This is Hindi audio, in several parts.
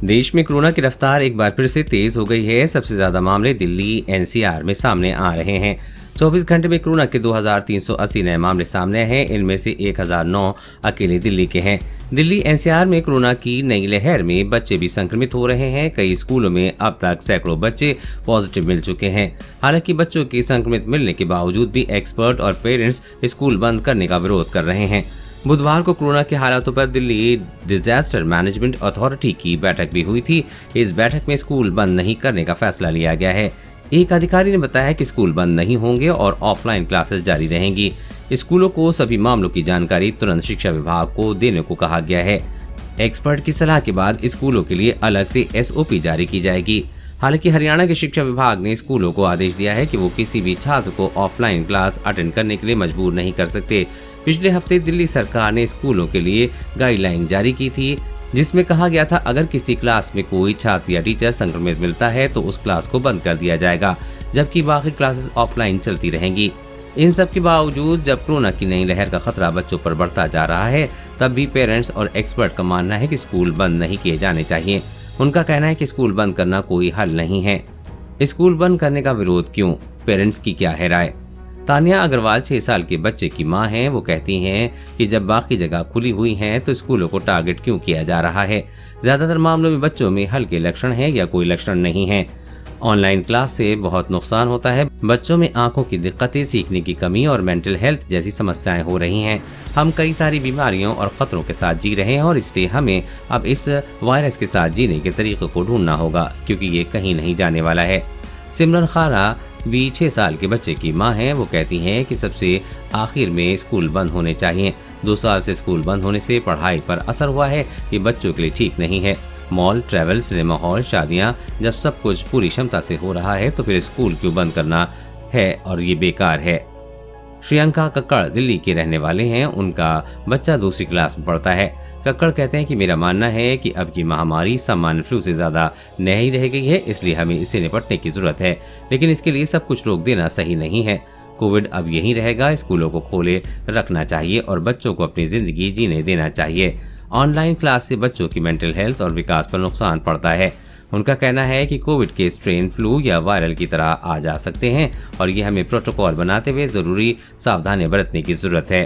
देश में कोरोना की रफ्तार एक बार फिर से तेज हो गई है। सबसे ज्यादा मामले दिल्ली एनसीआर में सामने आ रहे हैं। 24 घंटे में कोरोना के 2380 नए मामले सामने आए हैं। इनमें से 1009 अकेले दिल्ली के हैं। दिल्ली एनसीआर में कोरोना की नई लहर में बच्चे भी संक्रमित हो रहे हैं। कई स्कूलों में अब तक सैकड़ों बच्चे पॉजिटिव मिल चुके हैं। हालांकि बच्चों के संक्रमित मिलने के बावजूद भी एक्सपर्ट और पेरेंट्स स्कूल बंद करने का विरोध कर रहे हैं। बुधवार को कोरोना के हालातों पर दिल्ली डिजास्टर मैनेजमेंट अथॉरिटी की बैठक भी हुई थी। इस बैठक में स्कूल बंद नहीं करने का फैसला लिया गया है। एक अधिकारी ने बताया कि स्कूल बंद नहीं होंगे और ऑफलाइन क्लासेस जारी रहेंगी। स्कूलों को सभी मामलों की जानकारी तुरंत शिक्षा विभाग को देने को कहा गया है। एक्सपर्ट की सलाह के बाद स्कूलों के लिए अलग से एसओपी जारी की जाएगी। हालांकि हरियाणा के शिक्षा विभाग ने स्कूलों को आदेश दिया है कि वो किसी भी छात्र को ऑफलाइन क्लास अटेंड करने के लिए मजबूर नहीं कर सकते। पिछले हफ्ते दिल्ली सरकार ने स्कूलों के लिए गाइडलाइन जारी की थी, जिसमें कहा गया था अगर किसी क्लास में कोई छात्र या टीचर संक्रमित मिलता है तो उस क्लास को बंद कर दिया जाएगा, जबकि बाकी क्लासेस ऑफलाइन चलती रहेंगी। इन सब के बावजूद जब कोरोना की नई लहर का खतरा बच्चों पर बढ़ता जा रहा है, तब भी पेरेंट्स और एक्सपर्ट का मानना है कि स्कूल बंद नहीं किए जाने चाहिए। उनका कहना है कि स्कूल बंद करना कोई हल नहीं है। स्कूल बंद करने का विरोध क्यों? पेरेंट्स की क्या है राय? तानिया अग्रवाल 6 साल के बच्चे की मां हैं। वो कहती हैं कि जब बाकी जगह खुली हुई हैं तो स्कूलों को टारगेट क्यों किया जा रहा है? ज्यादातर मामलों में बच्चों में हल्के लक्षण हैं या कोई लक्षण नहीं है। ऑनलाइन क्लास से बहुत नुकसान होता है। बच्चों में आंखों की दिक्कतें, सीखने की कमी और मेंटल हेल्थ जैसी समस्याएं हो रही हैं। हम कई सारी बीमारियों और खतरों के साथ जी रहे हैं और इसलिए हमें अब इस वायरस के साथ जीने के तरीके को ढूंढना होगा, क्योंकि ये कहीं नहीं जाने वाला है। सिमरन खारा भी 6 साल के बच्चे की मां हैं। वो कहती हैं कि सबसे आखिर में स्कूल बंद होने चाहिए। 2 साल से स्कूल बंद होने से पढ़ाई पर असर हुआ है। ये बच्चों के लिए ठीक नहीं है। मॉल, ट्रैवल, सिनेमा हॉल, शादियां, जब सब कुछ पूरी क्षमता से हो रहा है तो फिर स्कूल क्यों बंद करना है? और ये बेकार है। श्रियंका कक्कड़ दिल्ली के रहने वाले हैं। उनका बच्चा दूसरी क्लास में पढ़ता है। कक्कड़ कहते हैं कि मेरा मानना है कि अब की महामारी सामान्य फ्लू से ज्यादा नहीं रह गई है, इसलिए हमें इससे निपटने की जरूरत है, लेकिन इसके लिए सब कुछ रोक देना सही नहीं है। कोविड अब यहीं रहेगा। स्कूलों को खोले रखना चाहिए और बच्चों को अपनी जिंदगी जीने देना चाहिए। ऑनलाइन क्लास से बच्चों की मेंटल हेल्थ और विकास पर नुकसान पड़ता है। उनका कहना है कि कोविड के स्ट्रेन फ्लू या वायरल की तरह आ जा सकते हैं और ये हमें प्रोटोकॉल बनाते हुए जरूरी सावधानी बरतने की जरूरत है।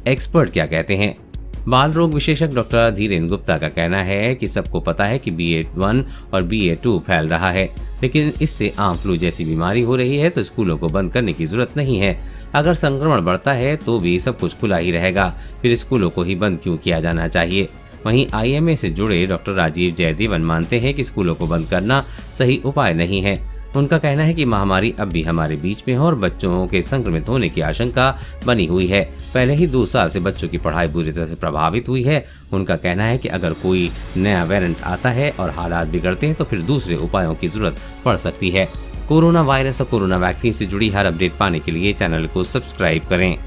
एक्सपर्ट क्या कहते हैं? बाल रोग विशेषज्ञ डॉक्टर धीरेन गुप्ता का कहना है कि सबको पता है कि BA1 और BA2 फैल रहा है, लेकिन इससे आम फ्लू जैसी बीमारी हो रही है तो स्कूलों को बंद करने की जरूरत नहीं है। अगर संक्रमण बढ़ता है तो भी सब कुछ खुला ही रहेगा, फिर स्कूलों को ही बंद क्यों किया जाना चाहिए? वहीं IMA से जुड़े डॉक्टर राजीव जयदेवन मानते हैं कि स्कूलों को बंद करना सही उपाय नहीं है। उनका कहना है कि महामारी अब भी हमारे बीच में है और बच्चों के संक्रमित होने की आशंका बनी हुई है। पहले ही 2 साल से बच्चों की पढ़ाई बुरी तरह से प्रभावित हुई है। उनका कहना है कि अगर कोई नया वेरिएंट आता है और हालात बिगड़ते हैं तो फिर दूसरे उपायों की जरूरत पड़ सकती है। कोरोना वायरस और कोरोना वैक्सीन से जुड़ी हर अपडेट पाने के लिए चैनल को सब्सक्राइब करें।